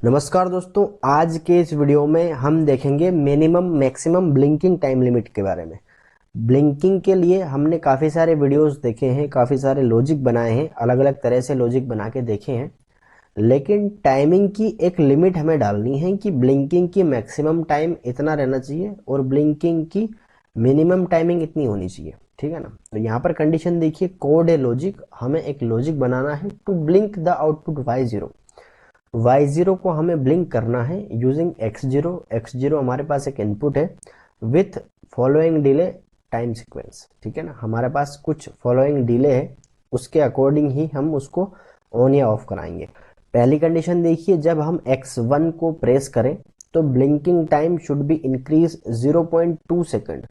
नमस्कार दोस्तों, आज के इस वीडियो में हम देखेंगे minimum maximum blinking time limit के बारे में। ब्लिंकिंग के लिए हमने काफ़ी सारे वीडियोस देखे हैं, काफ़ी सारे लॉजिक बनाए हैं, अलग अलग तरह से लॉजिक बना के देखे हैं। लेकिन टाइमिंग की एक लिमिट हमें डालनी है कि ब्लिंकिंग की मैक्सिमम टाइम इतना रहना चाहिए और ब्लिंकिंग की मिनिमम टाइमिंग इतनी होनी चाहिए। ठीक है ना। तो यहाँ पर कंडीशन देखिए, कोड है लॉजिक, हमें एक लॉजिक बनाना है to blink the output y0। y0 को हमें ब्लिंक करना है यूजिंग x0। x0 हमारे पास एक इनपुट है with following delay time sequence. ठीक है ना, हमारे पास कुछ फॉलोइंग डिले है, उसके अकॉर्डिंग ही हम उसको ऑन या ऑफ कराएंगे। पहली कंडीशन देखिए, जब हम x1 को प्रेस करें तो blinking time should be increase 0.2 second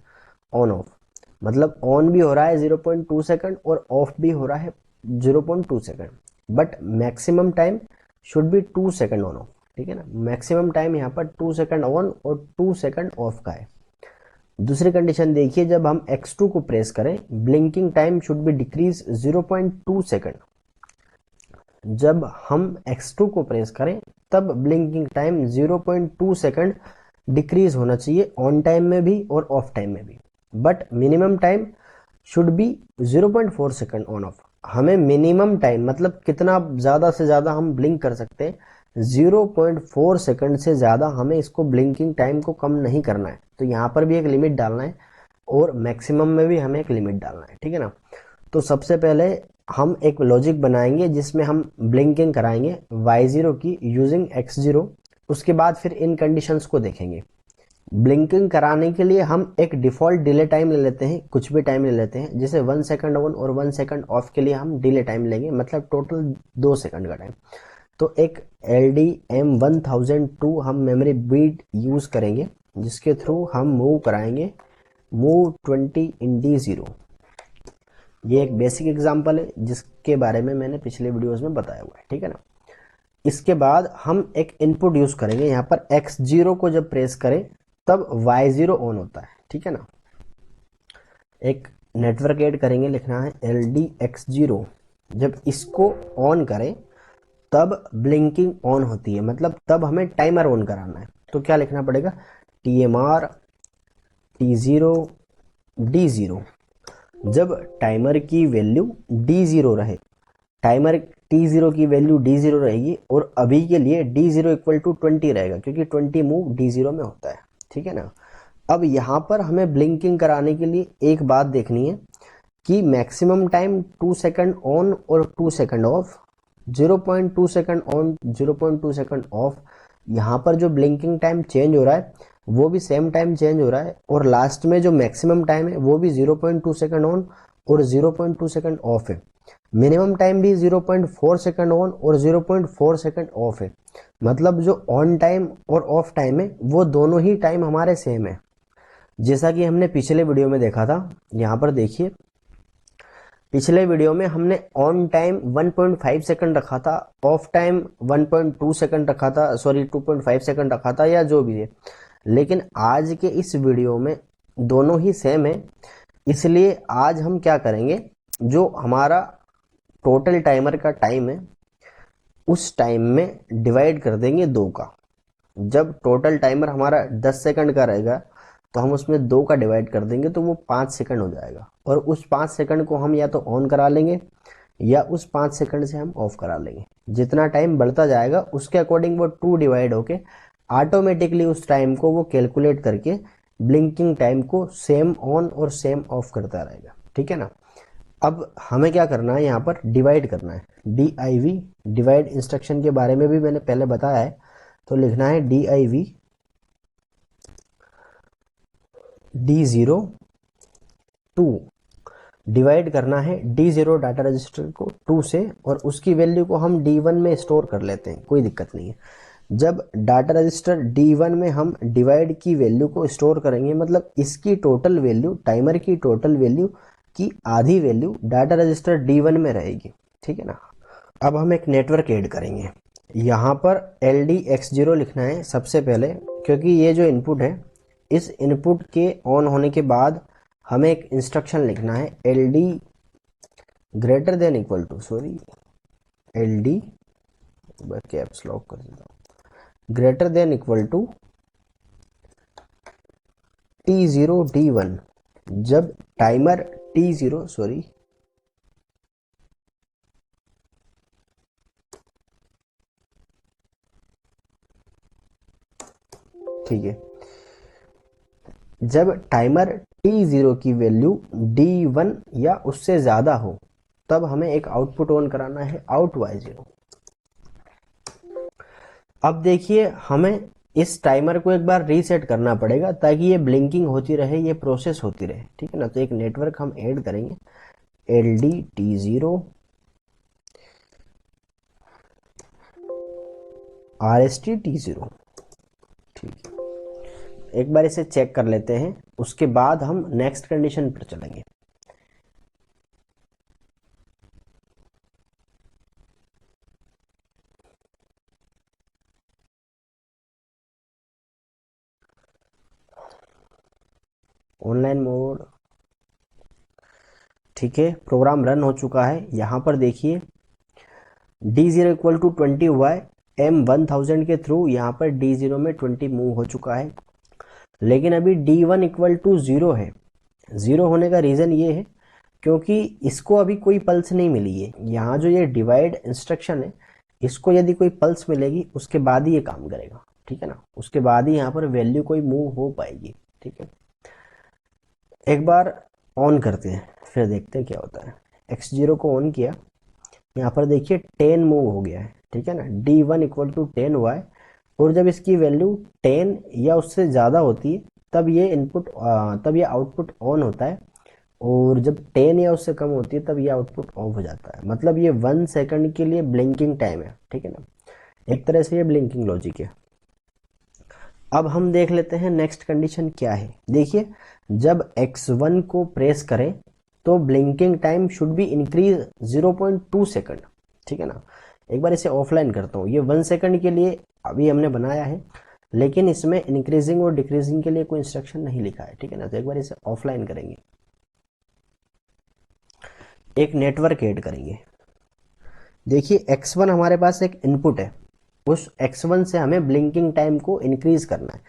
on off. मतलब ऑन भी हो रहा है 0.2 सेकंड और ऑफ भी हो रहा है 0.2 second, but maximum time should be 2 second on off. ठीक है ना, मैक्सिमम टाइम यहाँ पर 2 सेकंड ऑन और 2 सेकंड ऑफ का है। दूसरी कंडीशन देखिए, जब हम x2 को प्रेस करें blinking time should be decrease 0.2 second. जब हम x2 को प्रेस करें तब ब्लिंकिंग टाइम 0.2 सेकंड डिक्रीज होना चाहिए, ऑन टाइम में भी और ऑफ टाइम में भी। But minimum time should be 0.4 second on off. हमें मिनिमम टाइम मतलब कितना ज़्यादा से ज़्यादा हम ब्लिंक कर सकते हैं, 0.4 सेकंड से ज़्यादा हमें इसको ब्लिंकिंग टाइम को कम नहीं करना है। तो यहाँ पर भी एक लिमिट डालना है और मैक्सिमम में भी हमें एक लिमिट डालना है। ठीक है ना। तो सबसे पहले हम एक लॉजिक बनाएंगे जिसमें हम ब्लिंकिंग कराएंगे y0 की यूजिंग x0। उसके बाद फिर इन कंडीशंस को देखेंगे। ब्लिंकिंग कराने के लिए हम एक डिफ़ॉल्ट डिले टाइम ले लेते हैं, कुछ भी टाइम ले लेते हैं, जैसे 1 सेकंड ऑन और 1 सेकंड ऑफ के लिए हम डिले टाइम लेंगे, मतलब टोटल 2 सेकंड का टाइम। तो एक LDM1002 हम मेमोरी बीट यूज़ करेंगे जिसके थ्रू हम मूव कराएंगे मूव 20 इन D0। ये एक बेसिक एग्जांपल है जिसके बारे में मैंने पिछले वीडियोस में बताया हुआ है। ठीक है ना। इसके बाद हम एक इनपुट यूज़ करेंगे, यहाँ पर x0 को जब प्रेस करें तब y0 ऑन होता है। ठीक है ना। एक नेटवर्क ऐड करेंगे, लिखना है LDX0। जब इसको ऑन करें तब ब्लिंकिंग ऑन होती है, मतलब तब हमें टाइमर ऑन कराना है। तो क्या लिखना पड़ेगा, TMR T0 D0। जब टाइमर की वैल्यू D0 रहे, टाइमर T0 की वैल्यू D0 रहेगी और अभी के लिए D0 इक्वल टू 20 रहेगा क्योंकि 20 मूव D0 में होता है। ठीक है ना। अब यहाँ पर हमें ब्लिंकिंग कराने के लिए एक बात देखनी है कि मैक्सिमम टाइम 2 सेकंड ऑन और 2 second of, 0.2 second on 0.2 second of. यहाँ पर जो ब्लिंकिंग टाइम चेंज हो रहा है वो भी सेम टाइम चेंज हो रहा है और लास्ट में जो मैक्सिमम टाइम है वो भी 0.2 सेकंड ऑन और 0.2 सेकंड ऑफ है। मिनिमम टाइम भी 0.4 सेकंड ऑन और 0.4 सेकंड ऑफ है। मतलब जो ऑन टाइम और ऑफ टाइम है वो दोनों ही टाइम हमारे सेम है, जैसा कि हमने पिछले वीडियो में देखा था। यहाँ पर देखिए, पिछले वीडियो में हमने ऑन टाइम 1.5 सेकंड रखा था, ऑफ टाइम 1.2 सेकंड रखा था, सॉरी 2.5 सेकंड रखा था, या जो भी है। लेकिन आज के इस वीडियो में दोनों ही सेम है, इसलिए आज हम क्या करेंगे, जो हमारा टोटल टाइमर का टाइम है उस टाइम में डिवाइड कर देंगे 2 का। जब टोटल टाइमर हमारा 10 सेकंड का रहेगा तो हम उसमें 2 का डिवाइड कर देंगे तो वो 5 सेकंड हो जाएगा, और उस 5 सेकंड को हम या तो ऑन करा लेंगे या उस 5 सेकंड से हम ऑफ करा लेंगे। जितना टाइम बढ़ता जाएगा उसके अकॉर्डिंग वो 2 डिवाइड होके ऑटोमेटिकली उस टाइम को वो कैलकुलेट करके ब्लिंकिंग टाइम को सेम ऑन और सेम ऑफ करता रहेगा। ठीक है ना। अब हमें क्या करना है, यहाँ पर डिवाइड करना है। DIV डिवाइड इंस्ट्रक्शन के बारे में भी मैंने पहले बताया है। तो लिखना है DIV D0 2, डिवाइड करना है D0 डाटा रजिस्टर को 2 से और उसकी वैल्यू को हम D1 में स्टोर कर लेते हैं, कोई दिक्कत नहीं है। जब डाटा रजिस्टर D1 में हम डिवाइड की वैल्यू को स्टोर करेंगे, मतलब इसकी टोटल वैल्यू, टाइमर की टोटल वैल्यू की आधी वैल्यू डाटा रजिस्टर D1 में रहेगी। ठीक है ना। अब हम एक नेटवर्क ऐड करेंगे, यहाँ पर LDX0 लिखना है सबसे पहले, क्योंकि ये जो इनपुट है इस इनपुट के ऑन होने के बाद हमें एक इंस्ट्रक्शन लिखना है LD greater than equal to, sorry LD caps lock कर देता हूँ, greater than equal to T0 D1, जब टाइमर T0 सॉरी ठीक है, जब टाइमर T0 की वैल्यू D1 या उससे ज़्यादा हो तब हमें एक आउटपुट ऑन कराना है आउट Y0। अब देखिए हमें इस टाइमर को एक बार रीसेट करना पड़ेगा ताकि ये ब्लिंकिंग होती रहे, ये प्रोसेस होती रहे, ठीक है ना। तो एक नेटवर्क हम ऐड करेंगे LDT0 RST-T0, ठीक है। एक बार इसे चेक कर लेते हैं, उसके बाद हम नेक्स्ट कंडीशन पर चलेंगे। ऑनलाइन मोड, ठीक है, प्रोग्राम रन हो चुका है। यहाँ पर देखिए D0 इक्वल टू 20 हुआ है, M1000 के थ्रू यहाँ पर D0 में 20 मूव हो चुका है। लेकिन अभी D1 इक्वल टू 0 है। 0 होने का रीज़न ये है क्योंकि इसको अभी कोई पल्स नहीं मिली है। यहाँ जो ये डिवाइड इंस्ट्रक्शन है, इसको यदि कोई पल्स मिलेगी उसके बाद ही ये काम करेगा, ठीक है ना। उसके बाद ही यहाँ पर वैल्यू कोई मूव हो पाएगी, ठीक है। एक बार ऑन करते हैं फिर देखते हैं क्या होता है। X0 को ऑन किया, यहाँ पर देखिए 10 मूव हो गया है, ठीक है ना। D1 इक्वल टू 10 हुआ है और जब इसकी वैल्यू 10 या उससे ज़्यादा होती है तब ये आउटपुट ऑन होता है, और जब 10 या उससे कम होती है तब ये आउटपुट ऑफ हो जाता है। मतलब ये 1 सेकंड के लिए ब्लिंकिंग टाइम है, ठीक है ना। एक तरह से ये ब्लिंकिंग लॉजिक है। अब हम देख लेते हैं नेक्स्ट कंडीशन क्या है। देखिए जब X1 को प्रेस करें तो blinking time should be increase 0.2 second, ठीक है ना। एक बार इसे ऑफलाइन करता हूँ। ये 1 सेकंड के लिए अभी हमने बनाया है, लेकिन इसमें इंक्रीजिंग और डिक्रीजिंग के लिए कोई इंस्ट्रक्शन नहीं लिखा है, ठीक है ना। तो एक बार इसे ऑफलाइन करेंगे, एक नेटवर्क ऐड करेंगे। देखिए X1 हमारे पास एक इनपुट है, उस X1 से हमें ब्लिंकिंग टाइम को इंक्रीज करना है।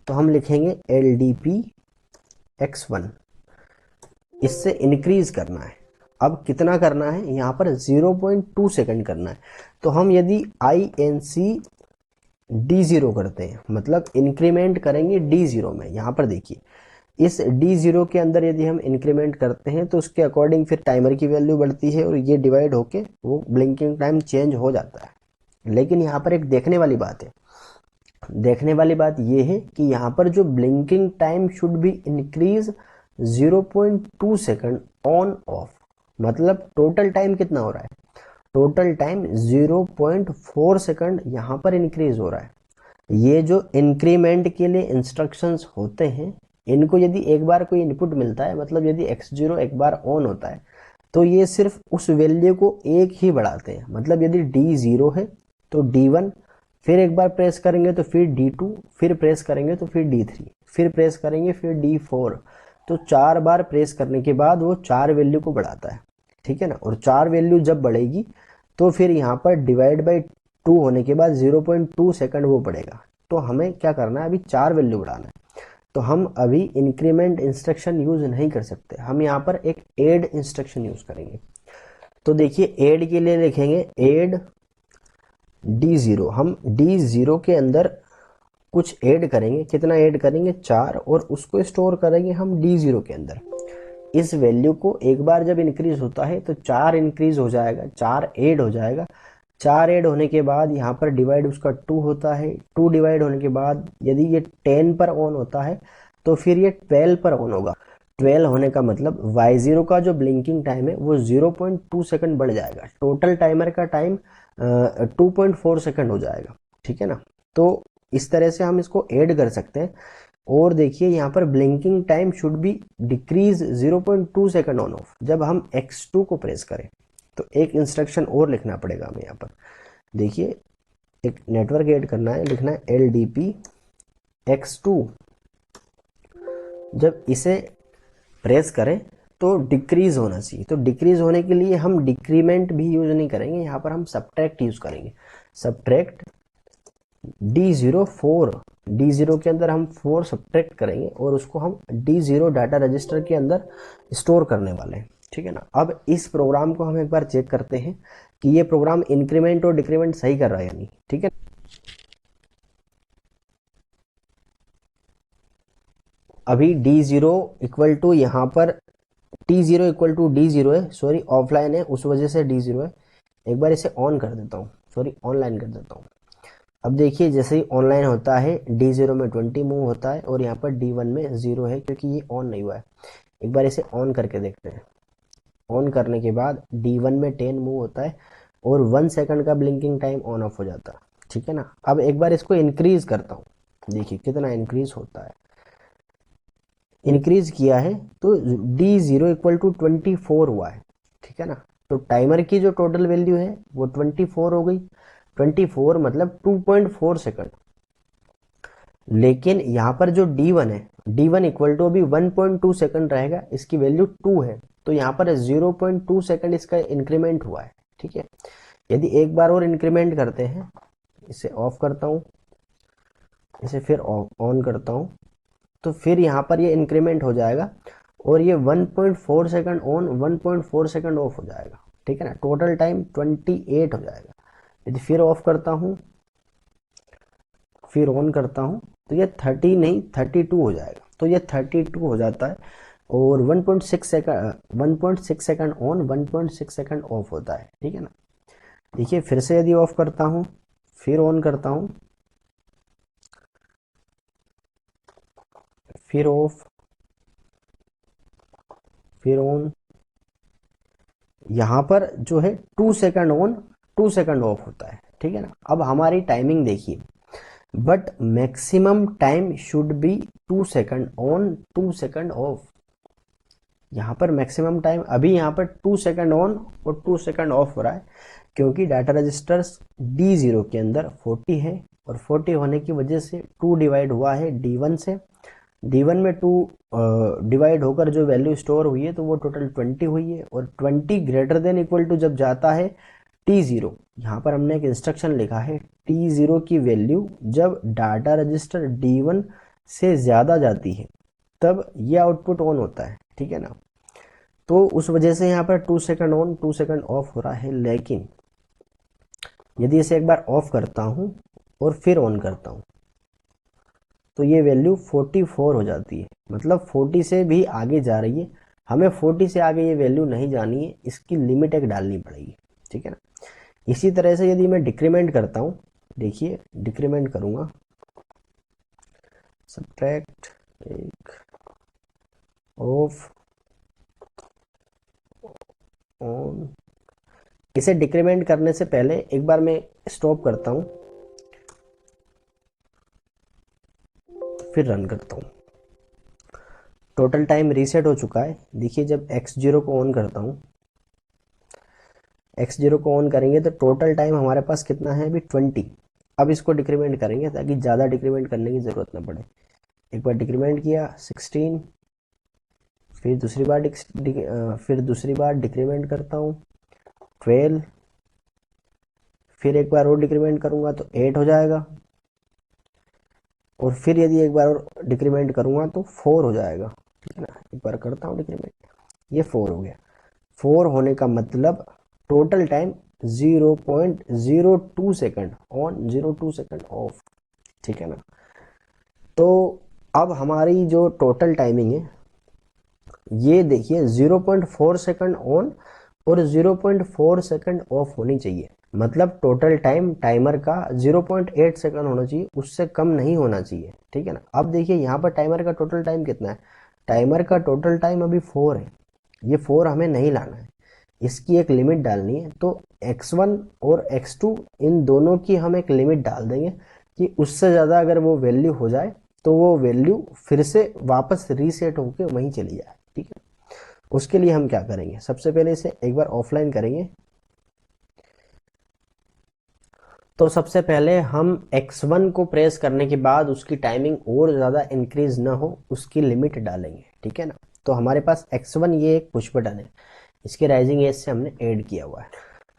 तो हम लिखेंगे LDP X1, इससे इंक्रीज करना है। अब कितना करना है, यहाँ पर 0.2 सेकंड करना है। तो हम यदि INC D0 करते हैं, मतलब इंक्रीमेंट करेंगे D0 में। यहाँ पर देखिए इस D0 के अंदर यदि हम इंक्रीमेंट करते हैं तो उसके अकॉर्डिंग फिर टाइमर की वैल्यू बढ़ती है और ये डिवाइड होके वो ब्लिंकिंग टाइम चेंज हो जाता है। लेकिन यहाँ पर एक देखने वाली बात है। देखने वाली बात ये है कि यहाँ पर जो blinking time should be increase 0.2 second on off, मतलब टोटल टाइम कितना हो रहा है, टोटल टाइम 0.4 सेकंड यहाँ पर इंक्रीज हो रहा है। ये जो इंक्रीमेंट के लिए इंस्ट्रक्शंस होते हैं, इनको यदि एक बार कोई इनपुट मिलता है, मतलब यदि X0 एक बार ऑन होता है तो ये सिर्फ उस वैल्यू को एक ही बढ़ाते हैं। मतलब यदि D0 है तो D1, फिर एक बार प्रेस करेंगे तो फिर D2, फिर प्रेस करेंगे तो फिर D3, फिर प्रेस करेंगे फिर D4। तो 4 बार प्रेस करने के बाद वो 4 वैल्यू को बढ़ाता है, ठीक है ना। और 4 वैल्यू जब बढ़ेगी तो फिर यहाँ पर डिवाइड बाई 2 होने के बाद 0.2 सेकंड वो बढ़ेगा। तो हमें क्या करना है, अभी 4 वैल्यू बढ़ाना है। तो हम अभी इंक्रीमेंट इंस्ट्रक्शन यूज नहीं कर सकते, हम यहाँ पर एक ऐड इंस्ट्रक्शन यूज करेंगे। तो देखिए ऐड के लिए लिखेंगे ऐड D0। हम D0 के अंदर कुछ ऐड करेंगे, कितना ऐड करेंगे, 4, और उसको स्टोर करेंगे हम D0 के अंदर। इस वैल्यू को एक बार जब इंक्रीज होता है तो 4 इंक्रीज हो जाएगा, 4 ऐड हो जाएगा। 4 ऐड होने के बाद यहाँ पर डिवाइड उसका 2 होता है। 2 डिवाइड होने के बाद यदि ये 10 पर ऑन होता है तो फिर ये 12 पर ऑन होगा। 12 होने का मतलब Y0 का जो ब्लिंकिंग टाइम है वो 0.2 सेकंड बढ़ जाएगा। टोटल टाइमर का टाइम 2.4 सेकंड हो जाएगा, ठीक है ना। तो इस तरह से हम इसको ऐड कर सकते हैं। और देखिए यहाँ पर blinking time should be decrease 0.2 second on off जब हम X2 को प्रेस करें। तो एक इंस्ट्रक्शन और लिखना पड़ेगा हमें यहाँ पर। देखिए एक नेटवर्क ऐड करना है, लिखना है LDP X2। जब इसे प्रेस करें तो डिक्रीज होना चाहिए। तो डिक्रीज होने के लिए हम डिक्रीमेंट भी यूज नहीं करेंगे, यहाँ पर हम सब्ट्रैक्ट यूज करेंगे। सब्ट्रैक्ट D0 के अंदर हम 4 सब्ट्रैक्ट करेंगे और उसको हम D0 डाटा रजिस्टर के अंदर स्टोर करने वाले हैं, ठीक है ना। अब इस प्रोग्राम को हम एक बार चेक करते हैं कि ये प्रोग्राम इंक्रीमेंट और डिक्रीमेंट सही कर रहा है या नहीं, ठीक है। अभी D0 इक्वल टू यहाँ पर T0 इक्वल टू D0 है, सॉरी ऑफलाइन है उस वजह से D0 है। एक बार इसे ऑन कर देता हूँ, सॉरी ऑनलाइन कर देता हूँ। अब देखिए जैसे ही ऑनलाइन होता है D0 में 20 मूव होता है और यहाँ पर D1 में 0 है क्योंकि ये ऑन नहीं हुआ है। एक बार इसे ऑन करके देखते हैं। ऑन करने के बाद D1 में 10 मूव होता है और 1 सेकंड का ब्लिंकिंग टाइम ऑन ऑफ हो जाता है, ठीक है ना। अब एक बार इसको इंक्रीज करता हूँ, देखिए कितना इंक्रीज होता है। इंक्रीज किया है तो D0 इक्वल टू 24 हुआ है, ठीक है ना। तो टाइमर की जो टोटल वैल्यू है वो 24 हो गई। 24 मतलब 2.4 सेकंड। लेकिन यहाँ पर जो D1 है, D1 इक्वल टू अभी 1.2 सेकंड रहेगा, इसकी वैल्यू 2 है तो यहाँ पर 0.2 सेकंड इसका इंक्रीमेंट हुआ है, ठीक है। यदि एक बार और इंक्रीमेंट करते हैं, इसे ऑफ करता हूँ, इसे फिर ऑन करता हूँ, तो फिर यहाँ पर ये इंक्रीमेंट हो जाएगा और ये 1.4 सेकंड ऑन 1.4 सेकंड ऑफ हो जाएगा, ठीक है ना। टोटल टाइम 28 हो जाएगा। यदि फिर ऑफ करता हूँ फिर ऑन करता हूँ तो ये 30 नहीं 32 हो जाएगा। तो ये 32 हो जाता है और 1.6 सेकंड ऑन 1.6 सेकंड ऑफ होता है, ठीक है ना। देखिए फिर से यदि ऑफ करता हूँ फिर ऑन करता हूँ फिर ऑफ फिर ऑन, यहाँ पर जो है 2 सेकंड ऑन 2 सेकंड ऑफ होता है, ठीक है ना। अब हमारी टाइमिंग देखिए, but maximum time should be 2 second on 2 second of. यहाँ पर मैक्सिमम टाइम अभी यहाँ पर 2 सेकंड ऑन और 2 सेकंड ऑफ हो रहा है क्योंकि डाटा रजिस्टर्स D0 के अंदर 40 है और 40 होने की वजह से 2 डिवाइड हुआ है D1 से। D1 में 2 डिवाइड होकर जो वैल्यू स्टोर हुई है तो वो टोटल 20 हुई है और 20 ग्रेटर देन इक्वल टू जब जाता है T0, यहाँ पर हमने एक इंस्ट्रक्शन लिखा है T0 की वैल्यू जब डाटा रजिस्टर D1 से ज़्यादा जाती है तब ये आउटपुट ऑन होता है, ठीक है ना। तो उस वजह से यहाँ पर 2 सेकंड ऑन 2 सेकंड ऑफ हो रहा है। लेकिन यदि इसे एक बार ऑफ करता हूँ और फिर ऑन करता हूँ तो ये वैल्यू 44 हो जाती है, मतलब 40 से भी आगे जा रही है। हमें 40 से आगे ये वैल्यू नहीं जानी है, इसकी लिमिट एक डालनी पड़ेगी, ठीक है ना। इसी तरह से यदि मैं डिक्रीमेंट करता हूँ, देखिए डिक्रीमेंट करूँगा, सब्ट्रैक्ट एक ऑफ ऑन। इसे डिक्रीमेंट करने से पहले एक बार मैं स्टॉप करता हूँ फिर रन करता हूँ। टोटल टाइम रीसेट हो चुका है। देखिए जब x0 को ऑन करता हूँ, x0 को ऑन करेंगे तो टोटल टाइम हमारे पास कितना है अभी 20। अब इसको डिक्रीमेंट करेंगे ताकि ज़्यादा डिक्रीमेंट करने की ज़रूरत ना पड़े। एक बार डिक्रीमेंट किया 16, फिर दूसरी बार डिक्रीमेंट करता हूँ 12, फिर एक बार और डिक्रीमेंट करूँगा तो 8 हो जाएगा और फिर यदि एक बार और डिक्रीमेंट करूँगा तो 4 हो जाएगा, ठीक है ना। एक बार करता हूँ डिक्रीमेंट, ये 4 हो गया। 4 होने का मतलब total time 0.02 second on 02 second of, ठीक है ना। तो अब हमारी जो टोटल टाइमिंग है ये देखिए 0.4 सेकंड ऑन और 0.4 सेकंड ऑफ होनी चाहिए। मतलब टोटल टाइम टाइमर का 0.8 सेकंड होना चाहिए, उससे कम नहीं होना चाहिए, ठीक है ना। अब देखिए यहाँ पर टाइमर का टोटल टाइम कितना है, टाइमर का टोटल टाइम अभी 4 है। ये 4 हमें नहीं लाना है, इसकी एक लिमिट डालनी है। तो x1 और x2 इन दोनों की हम एक लिमिट डाल देंगे कि उससे ज़्यादा अगर वो वैल्यू हो जाए तो वो वैल्यू फिर से वापस रीसेट होकर वहीं चली जाए, ठीक है। उसके लिए हम क्या करेंगे, सबसे पहले इसे एक बार ऑफलाइन करेंगे। तो सबसे पहले हम x1 को प्रेस करने के बाद उसकी टाइमिंग और ज़्यादा इंक्रीज ना हो उसकी लिमिट डालेंगे, ठीक है ना। तो हमारे पास x1 ये एक पुश बटन है, इसके राइजिंग एज से हमने ऐड किया हुआ है।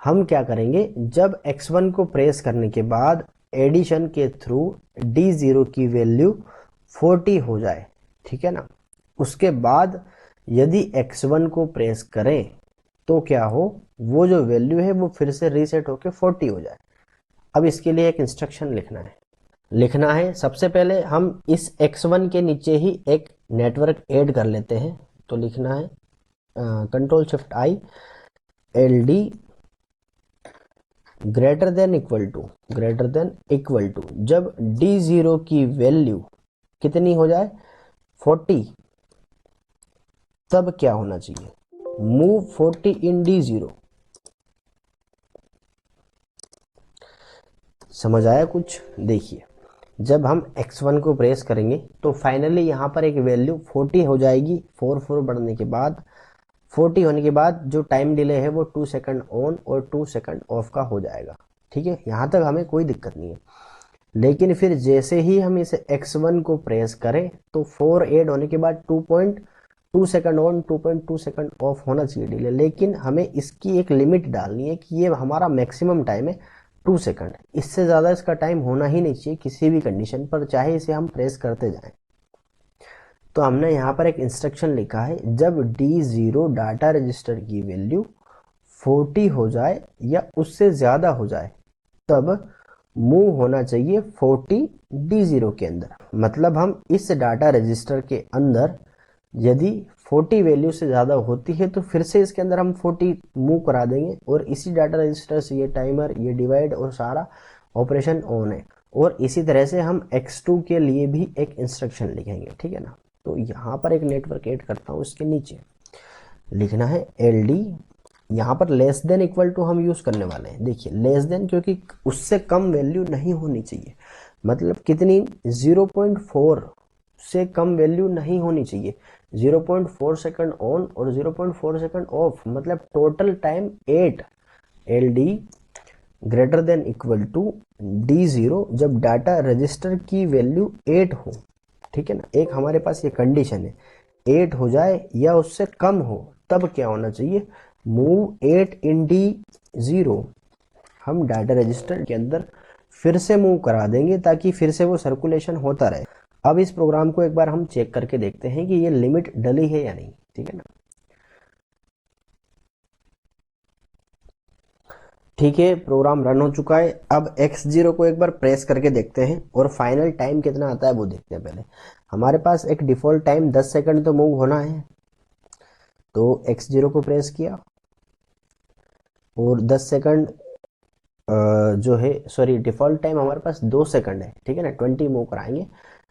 हम क्या करेंगे, जब x1 को प्रेस करने के बाद एडिशन के थ्रू D0 की वैल्यू 40 हो जाए, ठीक है ना। उसके बाद यदि x1 को प्रेस करें तो क्या हो, वो जो वैल्यू है वो फिर से रीसेट होके 40 हो जाए। अब इसके लिए एक इंस्ट्रक्शन लिखना है। सबसे पहले हम इस x1 के नीचे ही एक नेटवर्क ऐड कर लेते हैं। तो लिखना है control shift I, LD greater than equal to जब D0 की वैल्यू कितनी हो जाए 40, तब क्या होना चाहिए, मूव 40 इन D0। समझ आया कुछ? देखिए, जब हम x1 को प्रेस करेंगे तो फाइनली यहाँ पर एक वैल्यू 40 हो जाएगी। 4 बढ़ने के बाद 40 होने के बाद जो टाइम डिले है वो 2 सेकंड ऑन और 2 सेकंड ऑफ का हो जाएगा, ठीक है। यहाँ तक हमें कोई दिक्कत नहीं है। लेकिन फिर जैसे ही हम इसे x1 को प्रेस करें तो 4 ऐड होने के बाद 2.2 सेकंड ऑन 2.2 सेकंड ऑफ होना चाहिए डिले। लेकिन हमें इसकी एक लिमिट डालनी है कि ये हमारा मैक्सिमम टाइम है 2 सेकंड, इससे ज़्यादा इसका टाइम होना ही नहीं चाहिए किसी भी कंडीशन पर, चाहे इसे हम प्रेस करते जाएं। तो हमने यहाँ पर एक इंस्ट्रक्शन लिखा है, जब D0 डाटा रजिस्टर की वैल्यू 40 हो जाए या उससे ज़्यादा हो जाए तब मूव होना चाहिए 40 D0 के अंदर। मतलब हम इस डाटा रजिस्टर के अंदर यदि 40 वैल्यू से ज़्यादा होती है तो फिर से इसके अंदर हम 40 मूव करा देंगे और इसी डाटा रजिस्टर से ये टाइमर, ये डिवाइड और सारा ऑपरेशन ऑन है। और इसी तरह से हम x2 के लिए भी एक इंस्ट्रक्शन लिखेंगे, ठीक है ना। तो यहाँ पर एक नेटवर्क ऐड करता हूँ, इसके नीचे लिखना है LD, यहाँ पर लेस देन इक्वल टू हम यूज़ करने वाले हैं। देखिए लेस देन, क्योंकि उससे कम वैल्यू नहीं होनी चाहिए। मतलब कितनी, 0.4 से कम वैल्यू नहीं होनी चाहिए। 0.4 सेकंड ऑन और 0.4 सेकंड ऑफ, मतलब total time 8। LD greater than equal to D0 जब डाटा रजिस्टर की वैल्यू 8 हो, ठीक है ना। एक हमारे पास ये कंडीशन है, 8 हो जाए या उससे कम हो तब क्या होना चाहिए, मूव 8 इन D0। हम डाटा रजिस्टर के अंदर फिर से मूव करा देंगे ताकि फिर से वो सर्कुलेशन होता रहे। अब इस प्रोग्राम को एक बार हम चेक करके देखते हैं कि ये लिमिट डली है या नहीं, ठीक है ना। ठीक है, प्रोग्राम रन हो चुका है। अब x0 को एक बार प्रेस करके देखते हैं और फाइनल टाइम कितना आता है वो देखते हैं। पहले हमारे पास एक डिफ़ॉल्ट टाइम 10 सेकंड तो मूव होना है, तो x0 को प्रेस किया और 10 सेकंड जो है, सॉरी डिफ़ॉल्ट टाइम हमारे पास 2 सेकंड है, ठीक है ना। 20 मूव कराएंगे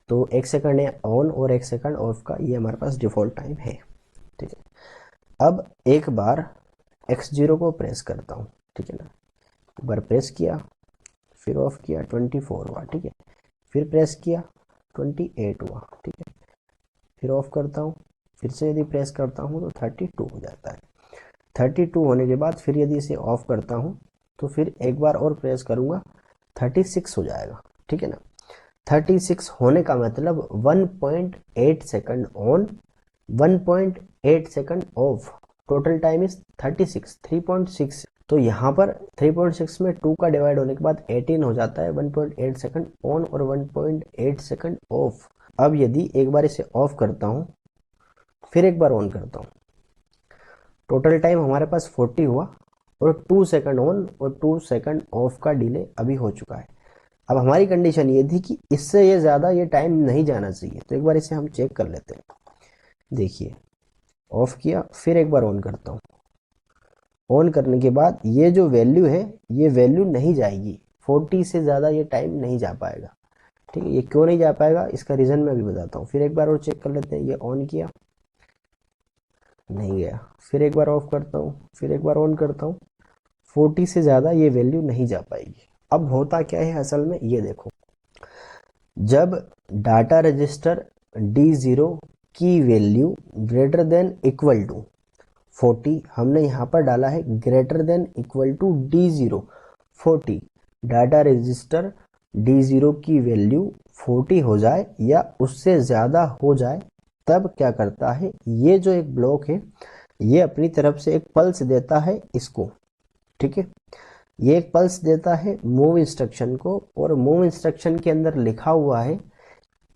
तो 1 सेकंड है ऑन और 1 सेकंड ऑफ का, ये हमारे पास डिफ़ॉल्ट टाइम है, ठीक है। अब एक बार x0 को प्रेस करता हूँ, ठीक है ना। एक बार प्रेस किया, फिर ऑफ किया, 24 हुआ, ठीक है। फिर प्रेस किया, 28 हुआ, ठीक है। फिर ऑफ करता हूँ, फिर से यदि प्रेस करता हूँ तो 32 हो जाता है। 32 होने के बाद फिर यदि इसे ऑफ करता हूँ तो फिर एक बार और प्रेस करूँगा, 36 हो जाएगा, ठीक है ना। 36 होने का मतलब 1.8 second on, 1.8 second of, total time is 36, 3.6। तो यहाँ पर 3.6 में 2 का डिवाइड होने के बाद 18 हो जाता है। 1.8 सेकंड ऑन और 1.8 सेकंड ऑफ। अब यदि एक बार इसे ऑफ करता हूँ फिर एक बार ऑन करता हूँ, टोटल टाइम हमारे पास 40 हुआ और 2 सेकंड ऑन और 2 सेकंड ऑफ का डिले अभी हो चुका है। अब हमारी कंडीशन ये थी कि इससे ये ज़्यादा ये टाइम नहीं जाना चाहिए। तो एक बार इसे हम चेक कर लेते हैं। देखिए ऑफ किया, फिर एक बार ऑन करता हूँ। ऑन करने के बाद ये जो वैल्यू है ये वैल्यू नहीं जाएगी, 40 से ज़्यादा ये टाइम नहीं जा पाएगा, ठीक है। ये क्यों नहीं जा पाएगा इसका रीज़न मैं अभी बताता हूँ। फिर एक बार और चेक कर लेते हैं। ये ऑन किया, नहीं गया, फिर एक बार ऑफ करता हूँ, फिर एक बार ऑन करता हूँ, 40 से ज़्यादा ये वैल्यू नहीं जा पाएगी। अब होता क्या है असल में, ये देखो, जब डाटा रजिस्टर D0 की value greater than equal to 40, हमने यहाँ पर डाला है greater than equal to D0 40, data register D0 की वैल्यू 40 हो जाए या उससे ज़्यादा हो जाए तब क्या करता है, ये जो एक ब्लॉक है ये अपनी तरफ से एक पल्स देता है इसको, ठीक है। ये एक पल्स देता है मूव इंस्ट्रक्शन को, और मूव इंस्ट्रक्शन के अंदर लिखा हुआ है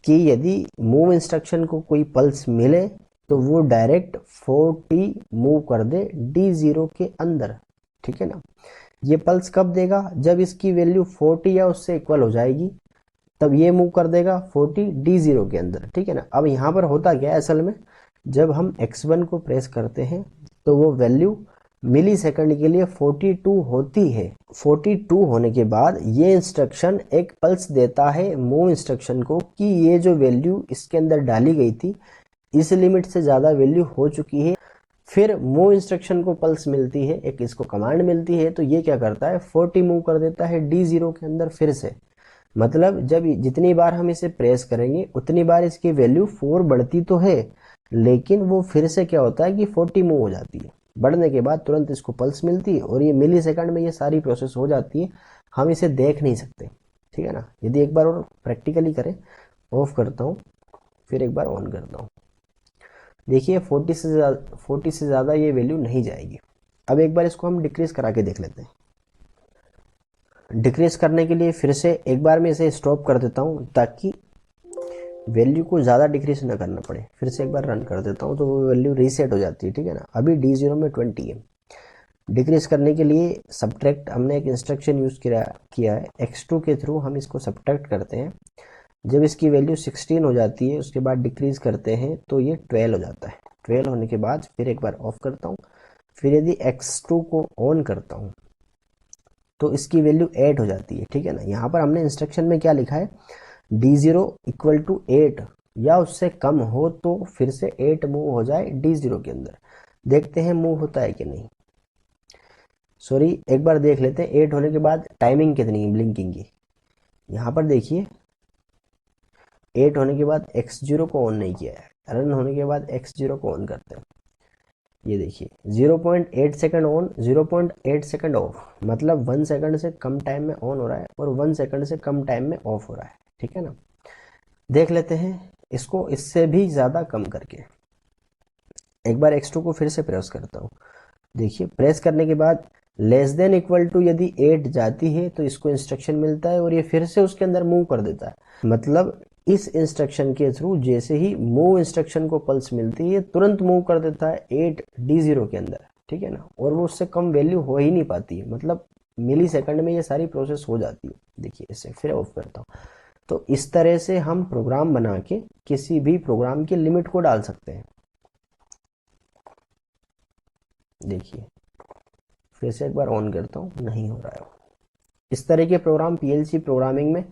कि यदि मूव इंस्ट्रक्शन को कोई पल्स मिले तो वो डायरेक्ट 40 मूव कर दे D0 के अंदर, ठीक है ना। ये पल्स कब देगा? जब इसकी वैल्यू 40 या उससे इक्वल हो जाएगी, तब ये मूव कर देगा 40 D0 के अंदर, ठीक है ना। अब यहाँ पर होता क्या है असल में, जब हम X1 को प्रेस करते हैं तो वो वैल्यू मिली सेकंड के लिए 42 होती है। 42 होने के बाद ये इंस्ट्रक्शन एक पल्स देता है मूव इंस्ट्रक्शन को कि ये जो वैल्यू इसके अंदर डाली गई थी इस लिमिट से ज़्यादा वैल्यू हो चुकी है। फिर मूव इंस्ट्रक्शन को पल्स मिलती है, एक इसको कमांड मिलती है, तो ये क्या करता है 40 मूव कर देता है D0 के अंदर फिर से। मतलब जब जितनी बार हम इसे प्रेस करेंगे उतनी बार इसकी वैल्यू 4 बढ़ती तो है, लेकिन वो फिर से क्या होता है कि 40 मूव हो जाती है। बढ़ने के बाद तुरंत इसको पल्स मिलती है और ये मिली सेकंड में ये सारी प्रोसेस हो जाती है। हम इसे देख नहीं सकते, ठीक है ना। यदि एक बार और प्रैक्टिकली करें, ऑफ करता हूँ फिर एक बार ऑन करता हूँ, देखिए 40 से ज़्यादा ये वैल्यू नहीं जाएगी। अब एक बार इसको हम डिक्रीज करा के देख लेते हैं। डिक्रीज करने के लिए फिर से एक बार मैं इसे स्टॉप कर देता हूँ ताकि वैल्यू को ज़्यादा डिक्रीज ना करना पड़े। फिर से एक बार रन कर देता हूँ तो वो वैल्यू रीसेट हो जाती है, ठीक है ना। अभी D0 में 20 है। डिक्रीज करने के लिए सब्ट्रैक्ट हमने एक इंस्ट्रक्शन यूज़ किया है, X2 के थ्रू हम इसको सब्ट्रैक्ट करते हैं। जब इसकी वैल्यू 16 हो जाती है उसके बाद डिक्रीज करते हैं तो ये 12 हो जाता है। 12 होने के बाद फिर एक बार ऑफ करता हूँ, फिर यदि X2 को ऑन करता हूँ तो इसकी वैल्यू 8 हो जाती है, ठीक है ना। यहाँ पर हमने इंस्ट्रक्शन में क्या लिखा है, D0 इक्वल टू 8 या उससे कम हो तो फिर से 8 मूव हो जाए D0 के अंदर। देखते हैं मूव होता है कि नहीं। सॉरी, एक बार देख लेते हैं 8 होने के बाद टाइमिंग कितनी है ब्लिंकिंग की। यहाँ पर देखिए 8 होने के बाद X0 को ऑन नहीं किया है, रन होने के बाद X0 को ऑन करते हैं। ये देखिए 0.8 सेकंड ऑन, 0.8 सेकंड ऑफ, मतलब 1 सेकंड से कम टाइम में ऑन हो रहा है और 1 सेकंड से कम टाइम में ऑफ हो रहा है, ठीक है ना। देख लेते हैं इसको इससे भी ज़्यादा कम करके। एक बार X2 को फिर से प्रेस करता हूँ, देखिए प्रेस करने के बाद लेस देन इक्वल टू यदि 8 जाती है तो इसको इंस्ट्रक्शन मिलता है और ये फिर से उसके अंदर मूव कर देता है। मतलब इस इंस्ट्रक्शन के थ्रू जैसे ही मूव इंस्ट्रक्शन को पल्स मिलती है तुरंत मूव कर देता है 8 D0 के अंदर, ठीक है ना। और वो उससे कम वैल्यू हो ही नहीं पाती है, मतलब मिली सेकंड में ये सारी प्रोसेस हो जाती है। देखिए इसे फिर ऑफ करता हूँ। तो इस तरह से हम प्रोग्राम बना के किसी भी प्रोग्राम की लिमिट को डाल सकते हैं। देखिए फिर से एक बार ऑन करता हूँ, नहीं हो रहा है। इस तरह के प्रोग्राम PLC प्रोग्रामिंग में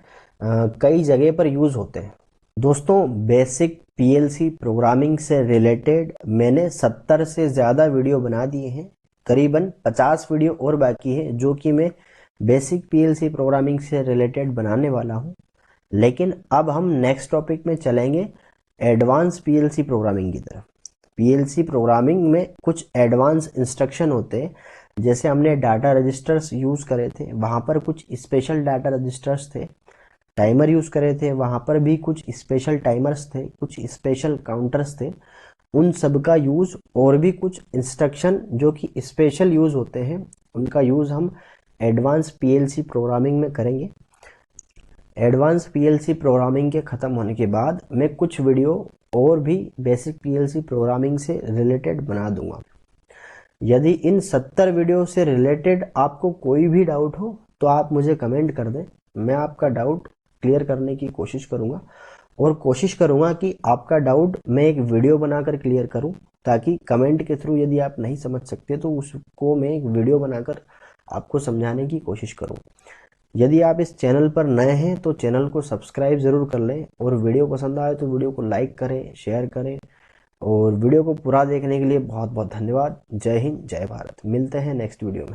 कई जगह पर यूज़ होते हैं। दोस्तों बेसिक PLC प्रोग्रामिंग से रिलेटेड मैंने 70 से ज़्यादा वीडियो बना दिए हैं, करीबन 50 वीडियो और बाकी है जो कि मैं बेसिक PLC प्रोग्रामिंग से रिलेटेड बनाने वाला हूं। लेकिन अब हम नेक्स्ट टॉपिक में चलेंगे एडवांस PLC प्रोग्रामिंग की तरफ। PLC प्रोग्रामिंग में कुछ एडवांस इंस्ट्रक्शन होते हैं, जैसे हमने डाटा रजिस्टर्स यूज़ करे थे, वहाँ पर कुछ स्पेशल डाटा रजिस्टर्स थे। टाइमर यूज़ करे थे, वहाँ पर भी कुछ स्पेशल टाइमर्स थे, कुछ स्पेशल काउंटर्स थे। उन सब का यूज़ और भी कुछ इंस्ट्रक्शन जो कि स्पेशल यूज़ होते हैं उनका यूज़ हम एडवांस PLC प्रोग्रामिंग में करेंगे। एडवांस PLC प्रोग्रामिंग के ख़त्म होने के बाद मैं कुछ वीडियो और भी बेसिक PLC प्रोग्रामिंग से रिलेटेड बना दूंगा। यदि इन 70 वीडियो से रिलेटेड आपको कोई भी डाउट हो तो आप मुझे कमेंट कर दें, मैं आपका डाउट क्लियर करने की कोशिश करूंगा और कोशिश करूंगा कि आपका डाउट मैं एक वीडियो बनाकर क्लियर करूं, ताकि कमेंट के थ्रू यदि आप नहीं समझ सकते तो उसको मैं एक वीडियो बनाकर आपको समझाने की कोशिश करूं। यदि आप इस चैनल पर नए हैं तो चैनल को सब्सक्राइब ज़रूर कर लें और वीडियो पसंद आए तो वीडियो को लाइक करें, शेयर करें। और वीडियो को पूरा देखने के लिए बहुत बहुत धन्यवाद। जय हिंद, जय भारत। मिलते हैं नेक्स्ट वीडियो में।